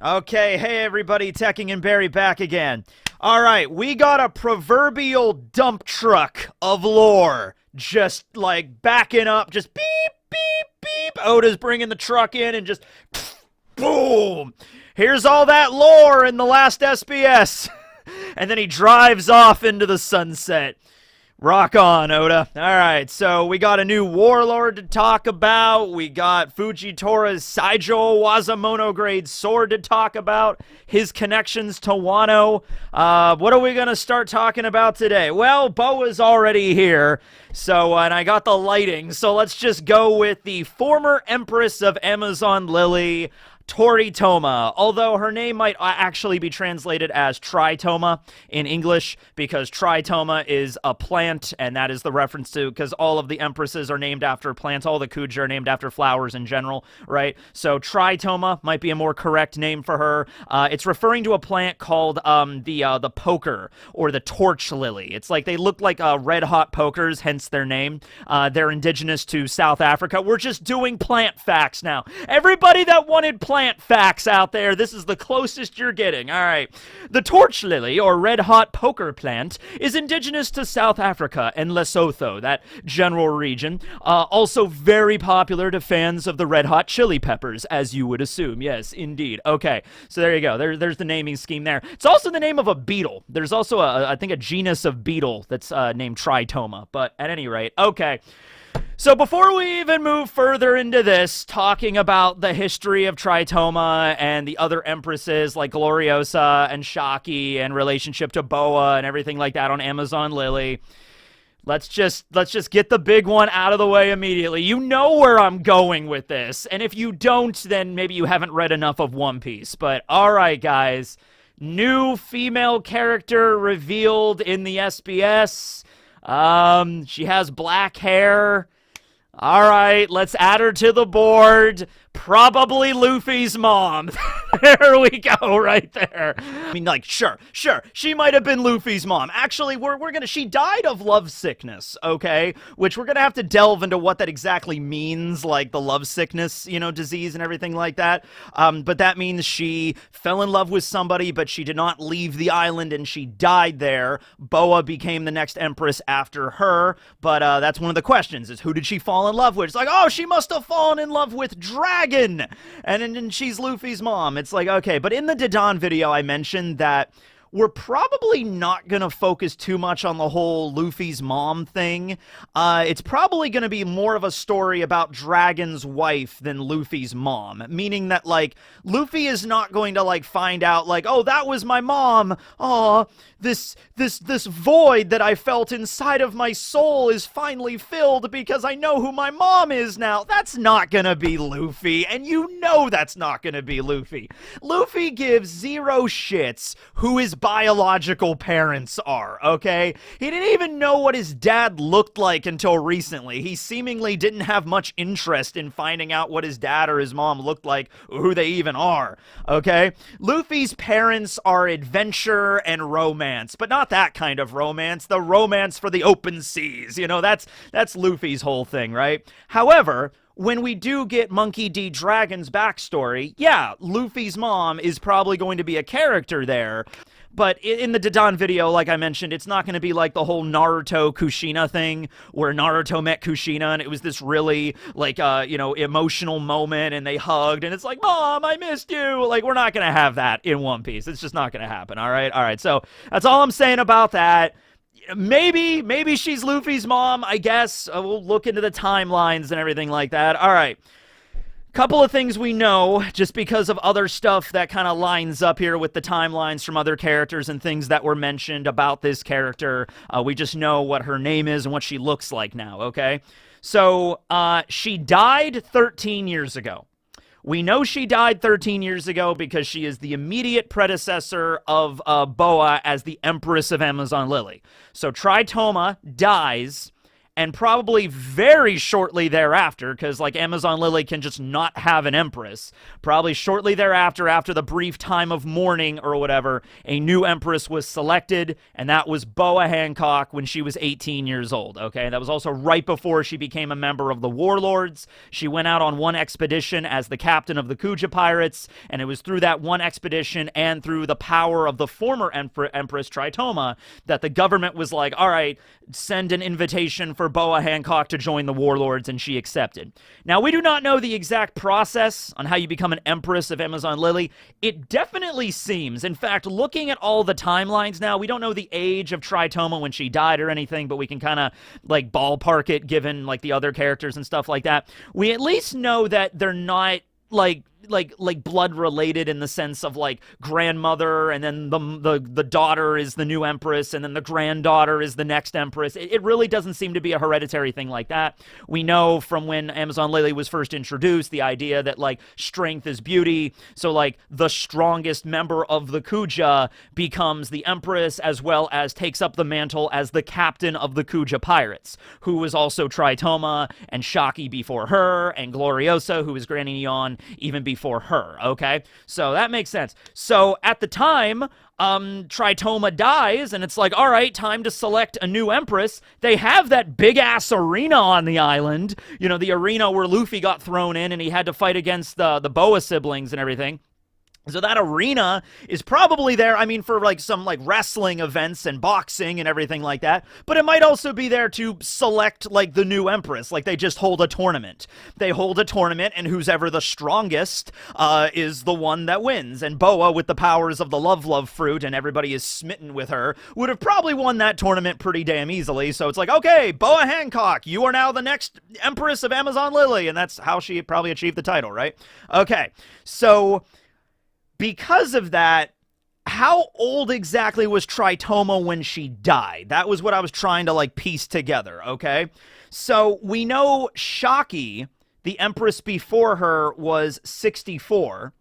Okay, hey everybody, Teching and Barry back again. Alright, we got a proverbial dump truck of lore. Just like backing up, just beep, beep, beep. Oda's bringing the truck in and just boom. Here's all that lore in the last SBS. And then he drives off into the sunset. Rock on, Oda. Alright, so we got a new warlord to talk about. We got Fujitori's Saijo Wazamono grade sword to talk about. His connections to Wano. What are we going to start talking about today? Well, Boa's already here. So, and I got the lighting. So let's just go with the former Empress of Amazon Lily, Toritoma, although her name might actually be translated as Tritoma in English, because Tritoma is a plant, and that is the reference to, because all of the Empresses are named after plants, all the Kuja are named after flowers in general, right? So Tritoma might be a more correct name for her. It's referring to a plant called the poker, or the torch lily. It's like, they look like red-hot pokers, hence their name. They're indigenous to South Africa. We're just doing plant facts now. Everybody that wanted plant facts out there, this is the closest you're getting. All right. The torch lily, or red-hot poker plant, is indigenous to South Africa and Lesotho, that general region. Also very popular to fans of the Red Hot Chili Peppers, as you would assume. Yes, indeed. Okay, so there you go. There's the naming scheme there. It's also the name of a beetle. There's also, I think, a genus of beetle that's named Tritoma. But at any rate, okay. So before we even move further into this, talking about the history of Tritoma and the other empresses like Gloriosa and Shaki and relationship to Boa and everything like that on Amazon Lily, let's just get the big one out of the way immediately. You know where I'm going with this, and if you don't, then maybe you haven't read enough of One Piece. But all right, guys, new female character revealed in the SBS. She has black hair. All right, let's add her to the board. Probably Luffy's mom. There we go, right there. I mean, like, sure, she might have been Luffy's mom. Actually, she died of love sickness, okay? Which we're gonna have to delve into what that exactly means, like the love sickness, you know, disease and everything like that. But that means she fell in love with somebody, but she did not leave the island and she died there. Boa became the next empress after her, but that's one of the questions, is who did she fall in love with? It's like, oh, she must have fallen in love with Dragon, and she's Luffy's mom. It's like, okay, but in the Dadan video, I mentioned that we're probably not going to focus too much on the whole Luffy's mom thing. It's probably going to be more of a story about Dragon's wife than Luffy's mom, meaning that, like, Luffy is not going to, like, find out, like, oh, that was my mom. Aw, this void that I felt inside of my soul is finally filled because I know who my mom is now. That's not going to be Luffy, and you know that's not going to be Luffy. Luffy gives zero shits who his biological parents are, okay? He didn't even know what his dad looked like until recently. He seemingly didn't have much interest in finding out what his dad or his mom looked like, or who they even are, okay? Luffy's parents are adventure and romance, but not that kind of romance, the romance for the open seas, you know, that's Luffy's whole thing, right? However, when we do get Monkey D. Dragon's backstory, yeah, Luffy's mom is probably going to be a character there. But in the Dadan video, like I mentioned, it's not going to be like the whole Naruto Kushina thing, where Naruto met Kushina, and it was this really, like, you know, emotional moment, and they hugged, and it's like, Mom, I missed you! Like, we're not going to have that in One Piece. It's just not going to happen, all right? All right, so that's all I'm saying about that. Maybe she's Luffy's mom, I guess. We'll look into the timelines and everything like that. All right. Couple of things we know, just because of other stuff that kind of lines up here with the timelines from other characters and things that were mentioned about this character. We just know what her name is and what she looks like now, okay? So, she died 13 years ago. We know she died 13 years ago because she is the immediate predecessor of Boa as the Empress of Amazon Lily. So Tritoma dies, and probably very shortly thereafter, because like Amazon Lily can just not have an empress, probably shortly thereafter, after the brief time of mourning or whatever, a new empress was selected, and that was Boa Hancock when she was 18 years old, okay? That was also right before she became a member of the Warlords. She went out on one expedition as the captain of the Kuja Pirates, and it was through that one expedition and through the power of the former Empress Tritoma that the government was like, all right, send an invitation for Boa Hancock to join the Warlords, and she accepted. Now, we do not know the exact process on how you become an Empress of Amazon Lily. It definitely seems, in fact, looking at all the timelines now, we don't know the age of Tritoma when she died or anything, but we can kind of like ballpark it given like the other characters and stuff like that. We at least know that they're not like blood related in the sense of like grandmother, and then the daughter is the new empress, and then the granddaughter is the next empress. It really doesn't seem to be a hereditary thing like that. We know from when Amazon Lily was first introduced the idea that like strength is beauty, so like the strongest member of the Kuja becomes the empress, as well as takes up the mantle as the captain of the Kuja Pirates, who was also Tritoma and Shaki before her, and Gloriosa, who was Granny Neon even before her, okay? So that makes sense. So at the time, Tritoma dies, and it's like, all right, time to select a new empress. They have that big-ass arena on the island, you know, the arena where Luffy got thrown in and he had to fight against the Boa siblings and everything. So that arena is probably there, I mean, for like some like wrestling events and boxing and everything like that. But it might also be there to select like the new empress. Like they just hold a tournament. They hold a tournament, and who's ever the strongest is the one that wins. And Boa, with the powers of the love fruit, and everybody is smitten with her, would have probably won that tournament pretty damn easily. So it's like, okay, Boa Hancock, you are now the next Empress of Amazon Lily. And that's how she probably achieved the title, right? Okay, so because of that, how old exactly was Tritoma when she died? That was what I was trying to like piece together, okay? So we know Shaki, the empress before her, was 64.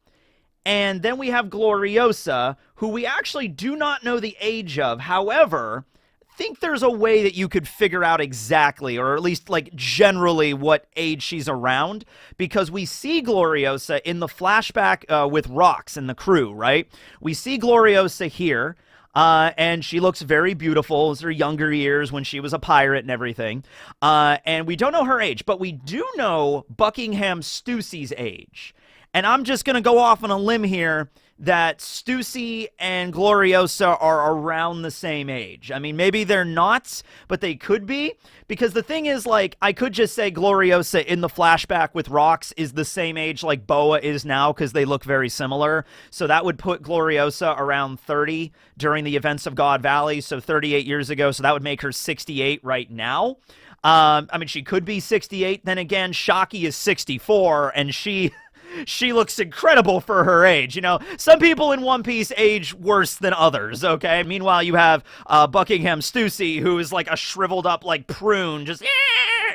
And then we have Gloriosa, who we actually do not know the age of. However, I think there's a way that you could figure out exactly, or at least like generally, what age she's around, because we see Gloriosa in the flashback with Rox and the crew, right? We see Gloriosa here, and she looks very beautiful. It's her younger years when she was a pirate and everything, and we don't know her age, but we do know Buckingham Stussie's age. And I'm just going to go off on a limb here that Stussy and Gloriosa are around the same age. I mean, maybe they're not, but they could be. Because the thing is, like, I could just say Gloriosa in the flashback with Rox is the same age like Boa is now, because they look very similar. So that would put Gloriosa around 30 during the events of God Valley, so 38 years ago. So that would make her 68 right now. I mean, she could be 68. Then again, Shaki is 64, and she looks incredible for her age. You know, some people in One Piece age worse than others, okay? Meanwhile, you have Buckingham Stussy, who is like a shriveled up like prune, just,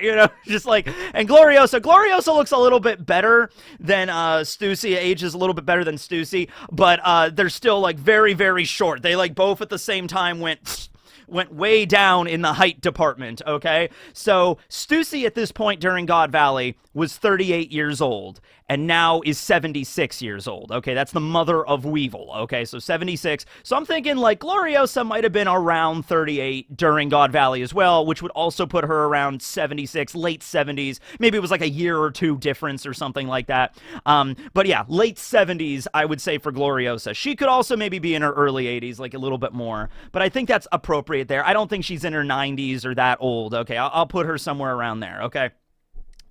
you know, just like, and Gloriosa looks a little bit better than Stussy, ages a little bit better than Stussy, but they're still like very, very short. They like both at the same time went way down in the height department, okay? So Stussy at this point during God Valley was 38 years old, and now is 76 years old, okay? That's the mother of Weevil, okay? So 76. So I'm thinking, like, Gloriosa might have been around 38 during God Valley as well, which would also put her around 76, late 70s. Maybe it was like a year or two difference or something like that. But yeah, late 70s, I would say, for Gloriosa. She could also maybe be in her early 80s, like a little bit more. But I think that's appropriate there. I don't think she's in her 90s or that old, okay? I'll put her somewhere around there, okay?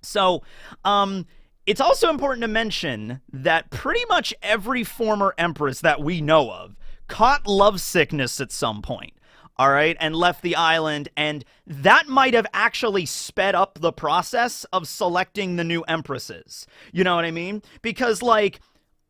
So, it's also important to mention that pretty much every former empress that we know of caught lovesickness at some point, all right, and left the island, and that might have actually sped up the process of selecting the new empresses. You know what I mean? Because, like,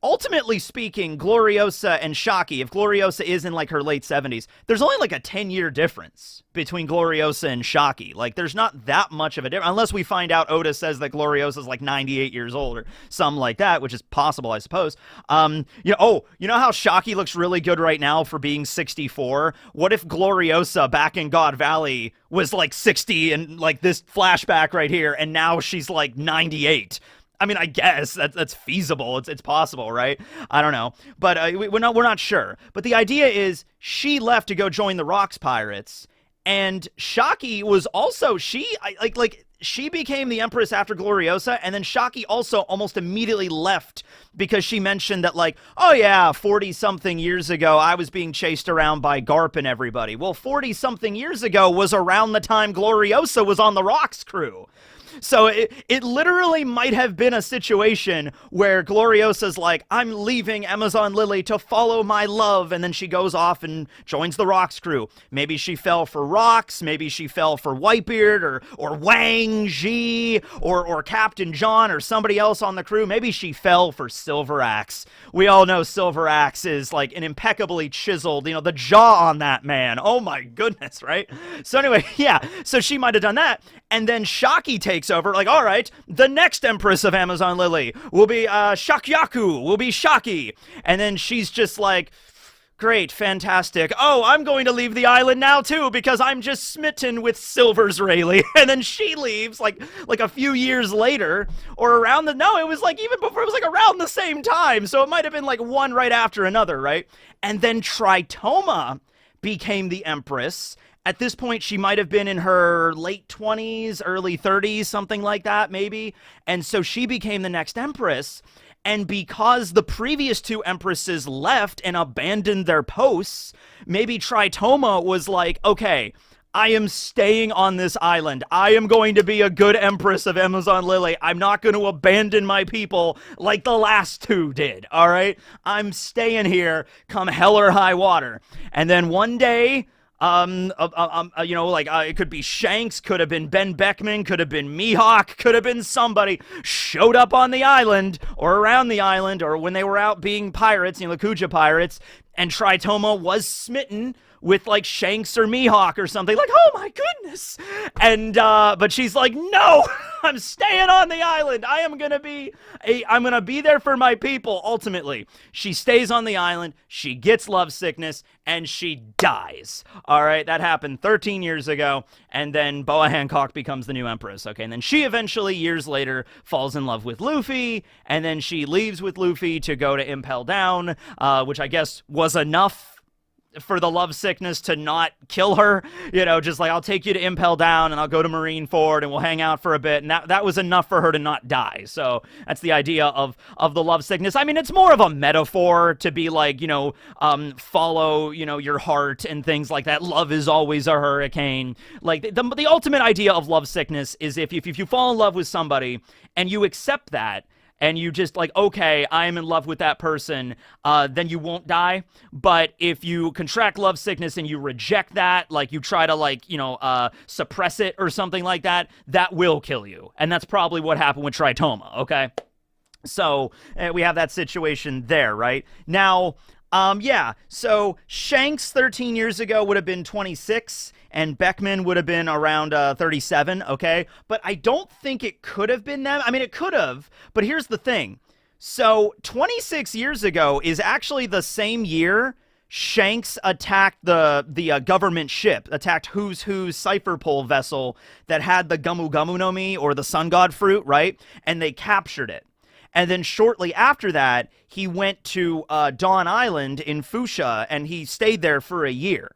ultimately speaking, Gloriosa and Shocky, if Gloriosa is in like her late 70s, there's only like a 10-year difference between Gloriosa and Shocky. Like, there's not that much of a difference, unless we find out Oda says that Gloriosa is like 98 years old or something like that, which is possible, I suppose. You know how Shocky looks really good right now for being 64? What if Gloriosa back in God Valley was like 60 and like this flashback right here, and now she's like 98? I mean, I guess that's feasible. It's possible, right? I don't know, but we're not sure. But the idea is she left to go join the Rocks Pirates, and Shocky was also she became the Empress after Gloriosa, and then Shocky also almost immediately left because she mentioned that, like, oh yeah, 40-something years ago, I was being chased around by Garp and everybody. Well, 40-something years ago was around the time Gloriosa was on the Rocks crew. So it literally might have been a situation where Gloriosa's like, I'm leaving Amazon Lily to follow my love, and then she goes off and joins the Rocks crew. Maybe she fell for Rocks, maybe she fell for Whitebeard, or Wang Ji, or Captain John, or somebody else on the crew. Maybe she fell for Silver Axe. We all know Silver Axe is like an impeccably chiseled, the jaw on that man. Oh my goodness, right? So anyway, yeah, so she might have done that, and then Shocky takes over, like, all right, the next Empress of Amazon Lily will be Shakyaku, will be Shocky. And then she's just like, great, fantastic. Oh, I'm going to leave the island now too because I'm just smitten with Silver's Rayleigh. And then she leaves like a few years later, or around no, it was like even before, it was like around the same time. So it might have been like one right after another, right? And then Tritoma became the Empress. At this point, she might have been in her late 20s, early 30s, something like that, maybe. And so she became the next Empress. And because the previous two Empresses left and abandoned their posts, maybe Tritoma was like, okay, I am staying on this island. I am going to be a good Empress of Amazon Lily. I'm not going to abandon my people like the last two did, all right? I'm staying here come hell or high water. And then one day, it could be Shanks, could have been Ben Beckman, could have been Mihawk, could have been somebody showed up on the island or around the island or when they were out being pirates, the Kuja pirates, and Tritoma was smitten with like Shanks or Mihawk or something, like, oh my goodness. And but she's like, no, I'm staying on the island. I'm gonna be there for my people. Ultimately, she stays on the island, she gets love sickness, and she dies. All right, that happened 13 years ago, and then Boa Hancock becomes the new Empress. Okay, and then she eventually, years later, falls in love with Luffy, and then she leaves with Luffy to go to Impel Down, which I guess was enough for the love sickness to not kill her, just like, I'll take you to Impel Down and I'll go to Marineford and we'll hang out for a bit, and that was enough for her to not die. So that's the idea of the love sickness. I mean, it's more of a metaphor to be like, follow, your heart and things like that. Love is always a hurricane. Like, the ultimate idea of love sickness is if you fall in love with somebody and you accept that, and you just like, okay, I am in love with that person, then you won't die. But if you contract love sickness and you reject that, like you try to suppress it or something like that, that will kill you. And that's probably what happened with Tritoma, okay? So we have that situation there, right? Now, so Shanks 13 years ago would have been 26, and Beckman would have been around 37, okay? But I don't think it could have been them. I mean, it could have, but here's the thing. So 26 years ago is actually the same year Shanks attacked the government ship, attacked Who's Who's Cipher Pole vessel that had the Gumu Gumu no Mi, or the Sun God fruit, right? And they captured it. And then shortly after that, he went to Dawn Island in Fuchsia, and he stayed there for a year.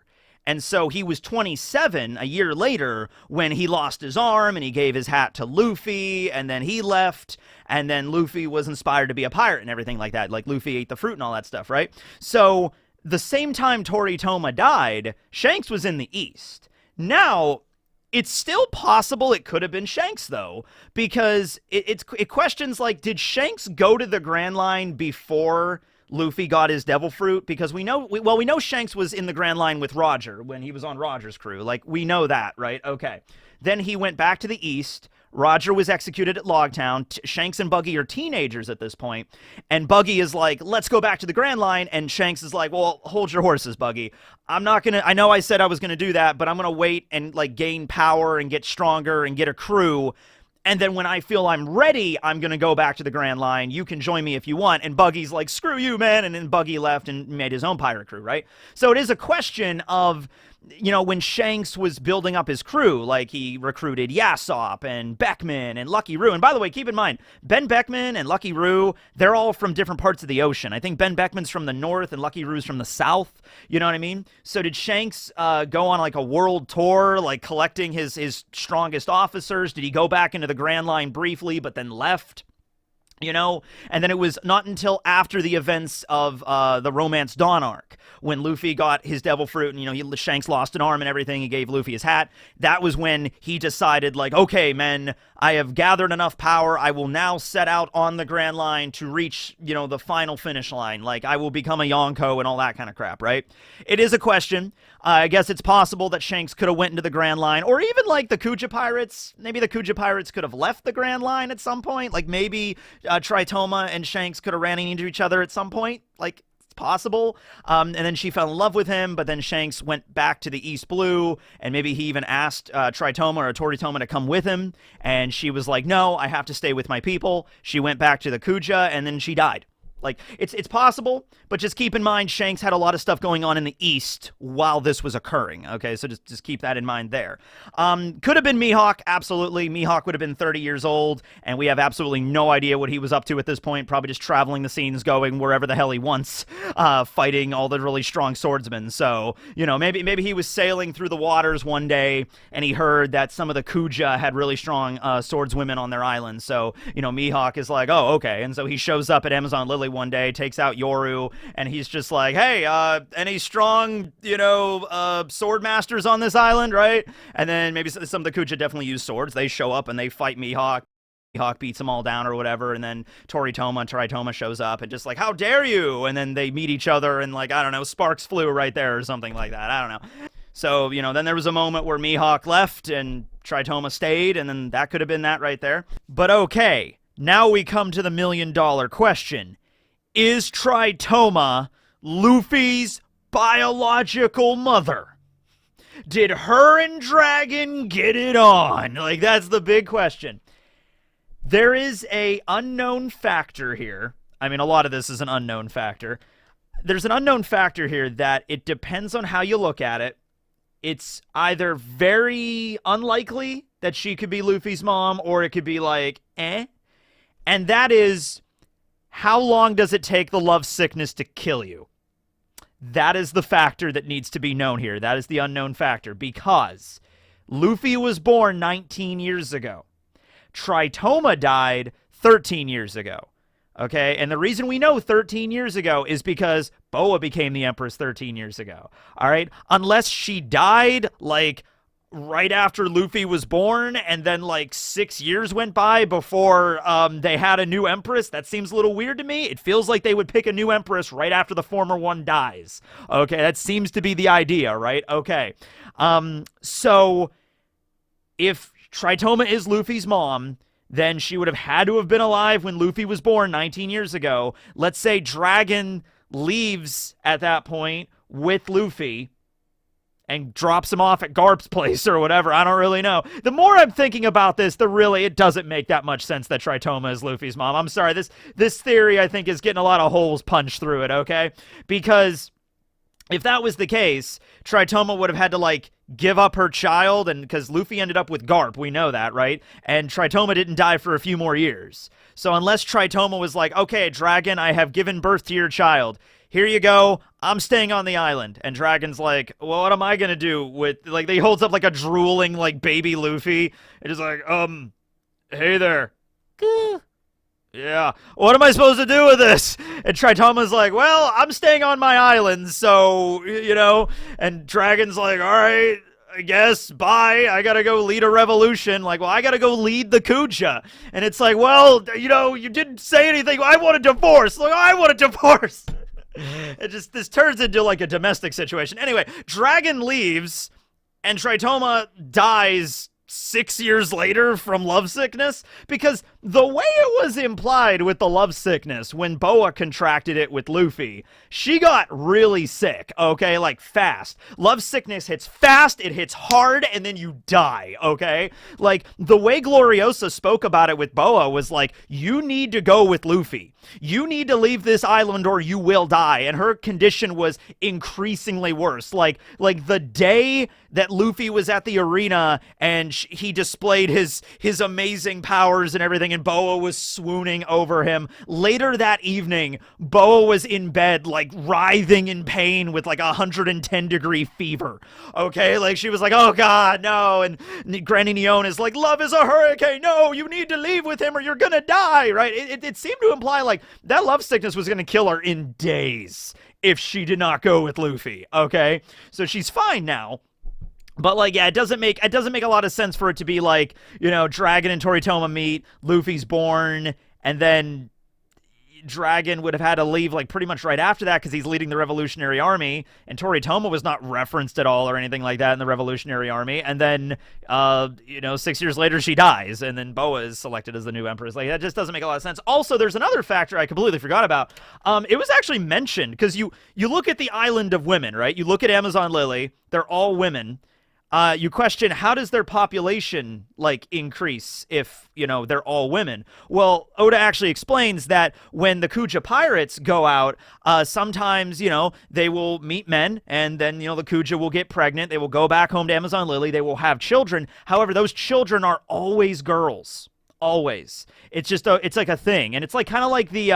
And so he was 27 a year later when he lost his arm and he gave his hat to Luffy, and then he left, and then Luffy was inspired to be a pirate and everything like that. Like, Luffy ate the fruit and all that stuff, right? So the same time Toritoma died, Shanks was in the East. Now, it's still possible it could have been Shanks, though, because it questions, like, did Shanks go to the Grand Line before Luffy got his devil fruit? Because we know Shanks was in the Grand Line with Roger when he was on Roger's crew. Like, we know that, right? Okay. Then he went back to the East, Roger was executed at Logtown. Shanks and Buggy are teenagers at this point, and Buggy is like, let's go back to the Grand Line, and Shanks is like, well, hold your horses, Buggy. I'm not gonna, I know I said I was gonna do that, but I'm gonna wait and like gain power and get stronger and get a crew, and then when I feel I'm ready, I'm going to go back to the Grand Line. You can join me if you want. And Buggy's like, screw you, man. And then Buggy left and made his own pirate crew, right? So it is a question of, you know, when Shanks was building up his crew, like he recruited Yasopp and Beckman and Lucky Roo. And by the way, keep in mind, Ben Beckman and Lucky Roo, they're all from different parts of the ocean. I think Ben Beckman's from the north and Lucky Roo's from the south. You know what I mean? So did Shanks go on like a world tour, like collecting his strongest officers? Did he go back into the Grand Line briefly, but then left? You know, and then it was not until after the events of the Romance Dawn arc, when Luffy got his devil fruit and, you know, Shanks lost an arm and everything, he gave Luffy his hat. That was when he decided, like, okay, men, I have gathered enough power. I will now set out on the Grand Line to reach, you know, the final finish line. Like, I will become a Yonko and all that kind of crap, right? It is a question. I guess it's possible that Shanks could have went into the Grand Line, or even, like, the Kuja Pirates. Maybe the Kuja Pirates could have left the Grand Line at some point. Like, maybe Tritoma and Shanks could have ran into each other at some point. Like, it's possible. And then she fell in love with him, but then Shanks went back to the East Blue, and maybe he even asked Tritoma or Toritoma to come with him, and she was like, no, I have to stay with my people. She went back to the Kuja, and then she died. Like, it's possible, but just keep in mind Shanks had a lot of stuff going on in the East while this was occurring, okay? So just keep that in mind there. Could have been Mihawk, absolutely. Mihawk would have been 30 years old, and we have absolutely no idea what he was up to at this point, probably just traveling the scenes, going wherever the hell he wants, fighting all the really strong swordsmen. So, you know, maybe he was sailing through the waters one day, and he heard that some of the Kuja had really strong swordswomen on their island. So, you know, Mihawk is like, oh, okay. And so he shows up at Amazon Lily one day, takes out Yoru, and he's just like, hey, any strong, you know, sword masters on this island, right? And then maybe some of the Kuja definitely use swords. They show up and they fight Mihawk. Mihawk beats them all down or whatever, and then Toritoma and Tritoma shows up and just like, how dare you? And then they meet each other and, like, I don't know, sparks flew right there or something like that. I don't know. So, you know, then there was a moment where Mihawk left and Tritoma stayed, and then that could have been that right there. But okay, now we come to the million-dollar question. Is Tritoma Luffy's biological mother? Did her and Dragon get it on? Like, that's the big question. There is a unknown factor here. I mean, a lot of this is an unknown factor. There's an unknown factor here that it depends on how you look at it. It's either very unlikely that she could be Luffy's mom, or it could be like, eh? And that is, how long does it take the love sickness to kill you? That is the factor that needs to be known here. That is the unknown factor, because Luffy was born 19 years ago. Tritoma died 13 years ago. Okay, and the reason we know 13 years ago is because Boa became the Empress 13 years ago. All right, unless she died, like, right after Luffy was born, and then like 6 years went by before they had a new Empress. That seems a little weird to me. It feels like they would pick a new Empress right after the former one dies. Okay, that seems to be the idea, right? Okay, so if Tritoma is Luffy's mom, then she would have had to have been alive when Luffy was born 19 years ago. Let's say Dragon leaves at that point with Luffy and drops him off at Garp's place or whatever. I don't really know. The more I'm thinking about this, it doesn't make that much sense that Tritoma is Luffy's mom. I'm sorry. This theory, I think, is getting a lot of holes punched through it, okay? Because if that was the case, Tritoma would have had to, like, give up her child, and because Luffy ended up with Garp, we know that, right? And Tritoma didn't die for a few more years. So unless Tritoma was like, okay, Dragon, I have given birth to your child. Here you go. I'm staying on the island. And Dragon's like, well, what am I going to do with, like, he holds up like a drooling, like, baby Luffy. And he's like, hey there. Yeah, what am I supposed to do with this? And Tritoma's like, well, I'm staying on my island, so, you know, and Dragon's like, all right, I guess, bye, I gotta go lead a revolution. Like, well, I gotta go lead the Kuja. And it's like, well, you know, you didn't say anything. I want a divorce. Like, I want a divorce. This turns into, like, a domestic situation. Anyway, Dragon leaves, and Tritoma dies 6 years later from lovesickness? Because the way it was implied with the lovesickness when Boa contracted it with Luffy, she got really sick, okay? Like, fast. Lovesickness hits fast, it hits hard, and then you die, okay? Like, the way Gloriosa spoke about it with Boa was like, you need to go with Luffy. You need to leave this island or you will die. And her condition was increasingly worse. Like the day that Luffy was at the arena and he displayed his amazing powers and everything, and Boa was swooning over him. Later that evening, Boa was in bed, like, writhing in pain with, like, 110-degree fever. Okay? Like, she was like, oh, God, no. And Granny Neon is like, love is a hurricane. No, you need to leave with him or you're gonna die, right? It seemed to imply, like, that love sickness was gonna kill her in days if she did not go with Luffy, okay? So she's fine now. But, like, yeah, it doesn't make a lot of sense for it to be like, you know, Dragon and Toritoma meet, Luffy's born, and then Dragon would have had to leave, like, pretty much right after that because he's leading the Revolutionary Army, and Toritoma was not referenced at all or anything like that in the Revolutionary Army, and then, you know, 6 years later she dies, and then Boa is selected as the new Empress. Like, that just doesn't make a lot of sense. Also, there's another factor I completely forgot about. It was actually mentioned, because you look at the Island of Women, right? You look at Amazon Lily, they're all women. You question, how does their population, like, increase if, you know, they're all women? Well, Oda actually explains that when the Kuja pirates go out, sometimes, you know, they will meet men, and then, you know, the Kuja will get pregnant. They will go back home to Amazon Lily. They will have children. However, those children are always girls. Always. It's just, it's like a thing. And it's like kind of like the,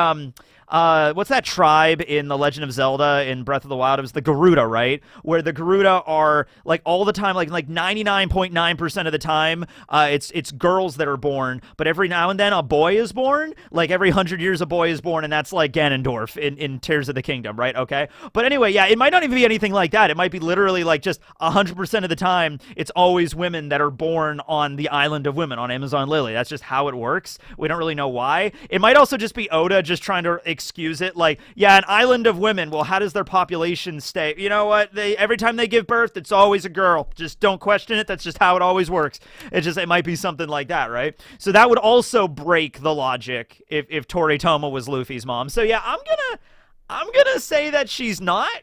what's that tribe in The Legend of Zelda in Breath of the Wild? It was the Garuda, right? Where the Garuda are, like, all the time, like 99.9% of the time, it's girls that are born, but every now and then a boy is born. Like, every 100 years a boy is born, and that's like Ganondorf in Tears of the Kingdom, right? Okay? But anyway, yeah, it might not even be anything like that. It might be literally, like, just 100% of the time, it's always women that are born on the Island of Women, on Amazon Lily. That's just how it works. We don't really know why. It might also just be Oda just trying to excuse it, like, yeah, an island of women. Well, how does their population stay? You know what? Every time they give birth, it's always a girl. Just don't question it. That's just how it always works. It might be something like that, right? So that would also break the logic if Toritoma was Luffy's mom. So yeah, I'm gonna say that she's not.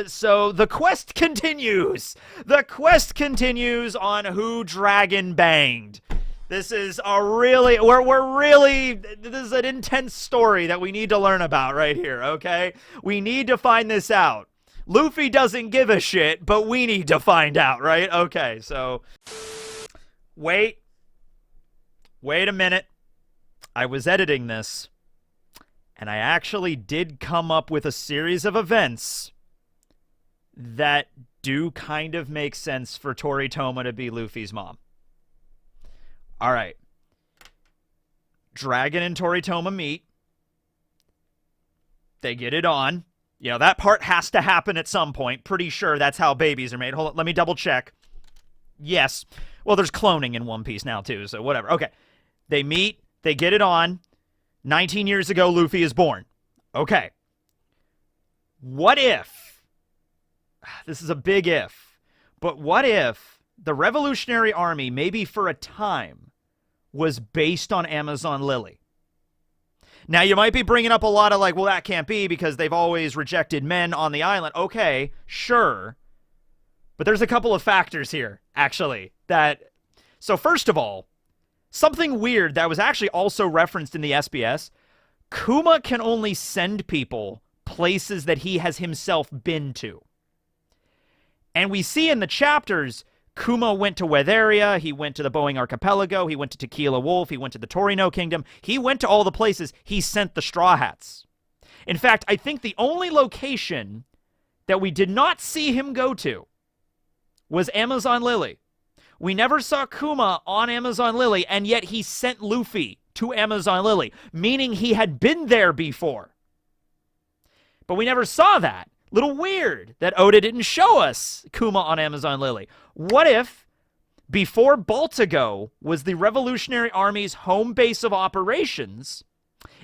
So the quest continues. The quest continues on who Dragon banged. This is a really, this is an intense story that we need to learn about right here, okay? We need to find this out. Luffy doesn't give a shit, but we need to find out, right? Okay, so, wait a minute. I was editing this, and I actually did come up with a series of events that do kind of make sense for Toritoma to be Luffy's mom. All right. Dragon and Toritoma meet. They get it on. You know, that part has to happen at some point. Pretty sure that's how babies are made. Hold on, let me double check. Yes. Well, there's cloning in One Piece now, too, so whatever. Okay. They meet. They get it on. 19 years ago, Luffy is born. Okay. What if... This is a big if. But what if the Revolutionary Army, maybe for a time, was based on Amazon Lily? Now, you might be bringing up a lot of, like, well, that can't be because they've always rejected men on the island. Okay, sure. But there's a couple of factors here, actually, that... So, first of all, something weird that was actually also referenced in the SBS, Kuma can only send people places that he has himself been to. And we see in the chapters, Kuma went to Weatheria, he went to the Boeing Archipelago, he went to Tequila Wolf, he went to the Torino Kingdom. He went to all the places he sent the Straw Hats. In fact, I think the only location that we did not see him go to was Amazon Lily. We never saw Kuma on Amazon Lily, and yet he sent Luffy to Amazon Lily, meaning he had been there before. But we never saw that. Little weird that Oda didn't show us Kuma on Amazon Lily. What if, before Baltigo was the Revolutionary Army's home base of operations,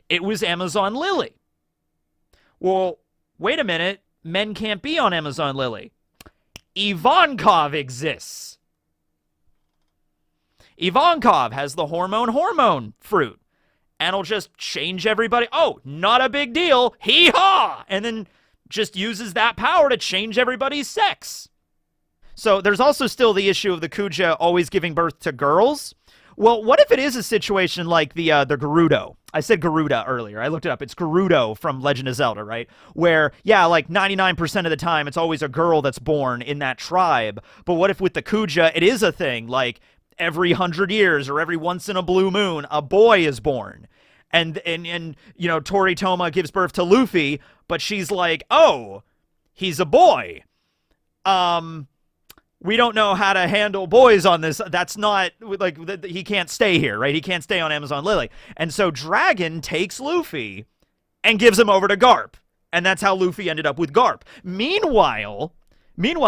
it was Amazon Lily? Well, wait a minute. Men can't be on Amazon Lily. Ivankov exists. Ivankov has the hormone fruit. And it'll just change everybody. Oh, not a big deal. Hee-haw! And then just uses that power to change everybody's sex. So there's also still the issue of the Kuja always giving birth to girls. Well, what if it is a situation like the Gerudo? I said Garuda earlier. I looked it up. It's Gerudo from Legend of Zelda, right? Where, yeah, like 99% of the time, it's always a girl that's born in that tribe. But what if with the Kuja, it is a thing? Like every 100 years or every once in a blue moon, a boy is born. And you know, Toritoma gives birth to Luffy, but she's like, oh, he's a boy. We don't know how to handle boys on this. That's not, like, he can't stay here, right? He can't stay on Amazon Lily. And so Dragon takes Luffy and gives him over to Garp. And that's how Luffy ended up with Garp. Meanwhile,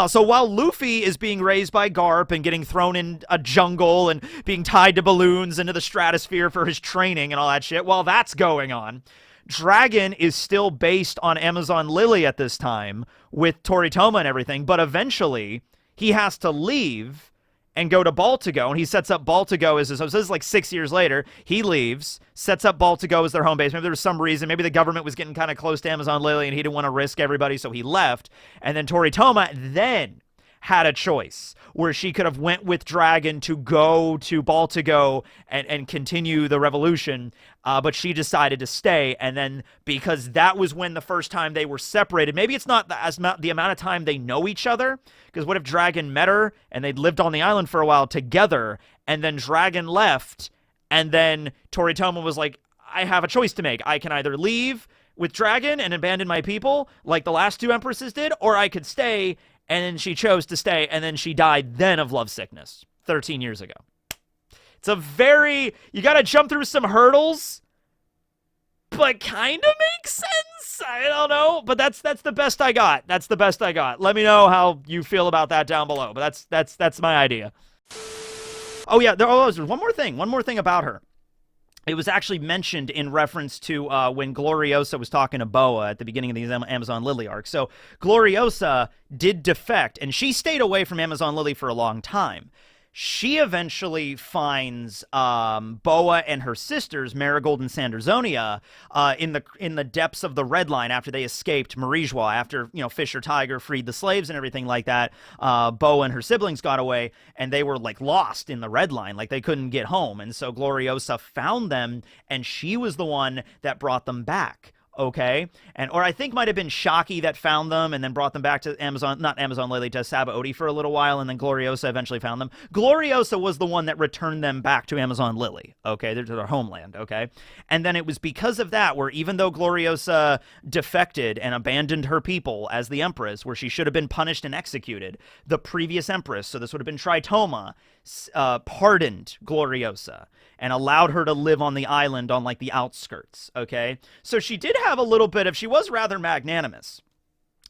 so while Luffy is being raised by Garp and getting thrown in a jungle and being tied to balloons into the stratosphere for his training and all that shit, while that's going on, Dragon is still based on Amazon Lily at this time with Toritoma and everything, but eventually he has to leave and go to Baltigo, and he sets up Baltigo as his home. So this is like 6 years later. He leaves, sets up Baltigo as their home base. Maybe there was some reason. Maybe the government was getting kind of close to Amazon Lily, and he didn't want to risk everybody, so he left. And then Toritoma then had a choice where she could have went with Dragon to go to Baltigo and continue the revolution, but she decided to stay. And then because that was when the first time they were separated, maybe it's not the amount of time they know each other, because what if Dragon met her and they'd lived on the island for a while together, and then Dragon left, and then Toritoma was like, I have a choice to make. I can either leave with Dragon and abandon my people like the last two Empresses did, or I could stay. And then she chose to stay, and then she died then of love sickness 13 years ago. It's a very, you got to jump through some hurdles, but kind of makes sense. I don't know, but that's the best I got. That's the best I got. Let me know how you feel about that down below, but that's my idea. Oh yeah, there's one more thing about her. It was actually mentioned in reference to when Gloriosa was talking to Boa at the beginning of the Amazon Lily arc. So Gloriosa did defect, and she stayed away from Amazon Lily for a long time. She eventually finds Boa and her sisters, Marigold and Sanderzonia, in the depths of the Red Line after they escaped Marijois, after, you know, Fisher Tiger freed the slaves and everything like that. Boa and her siblings got away, and they were, like, lost in the Red Line. Like, they couldn't get home. And so Gloriosa found them, and she was the one that brought them back. Okay, or I think might have been Shocky that found them and then brought them back to not Amazon Lily, to Sabaody for a little while, and then Gloriosa eventually found them. Gloriosa was the one that returned them back to Amazon Lily, okay, to their homeland, okay? And then it was because of that where even though Gloriosa defected and abandoned her people as the Empress, where she should have been punished and executed, the previous Empress, so this would have been Tritoma, pardoned Gloriosa and allowed her to live on the island on, like, the outskirts, okay? So she did have a little bit of, she was rather magnanimous.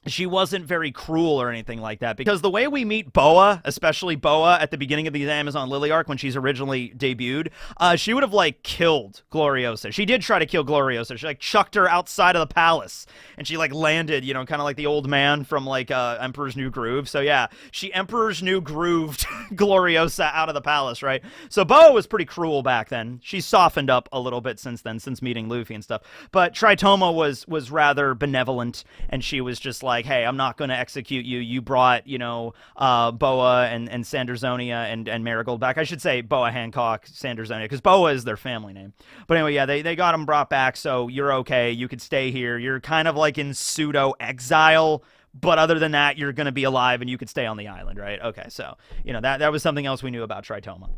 She wasn't very cruel or anything like that, because the way we meet Boa, especially Boa at the beginning of the Amazon Lily arc when she's originally debuted, she would have, like, killed Gloriosa. She did try to kill Gloriosa. She, like, chucked her outside of the palace, and she, like, landed, you know, kind of like the old man from, like, Emperor's New Groove. So yeah, she Emperor's New Grooved Gloriosa out of the palace, right? So Boa was pretty cruel back then. She's softened up a little bit since then, since meeting Luffy and stuff. But Tritoma was rather benevolent, and she was just like, hey, I'm not going to execute you. You brought, you know, Boa and Sanderzonia and Marigold back. I should say Boa Hancock, Sanderzonia, because Boa is their family name. But anyway, yeah, they got them brought back, so you're okay. You could stay here. You're kind of like in pseudo-exile, but other than that, you're going to be alive and you could stay on the island, right? Okay, so, you know, that was something else we knew about Tritoma.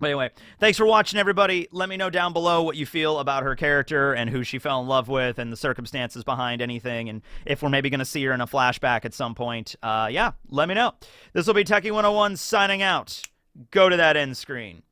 But anyway, thanks for watching, everybody. Let me know down below what you feel about her character and who she fell in love with and the circumstances behind anything, and if we're maybe going to see her in a flashback at some point. Yeah, let me know. This will be Techie 101 signing out. Go to that end screen.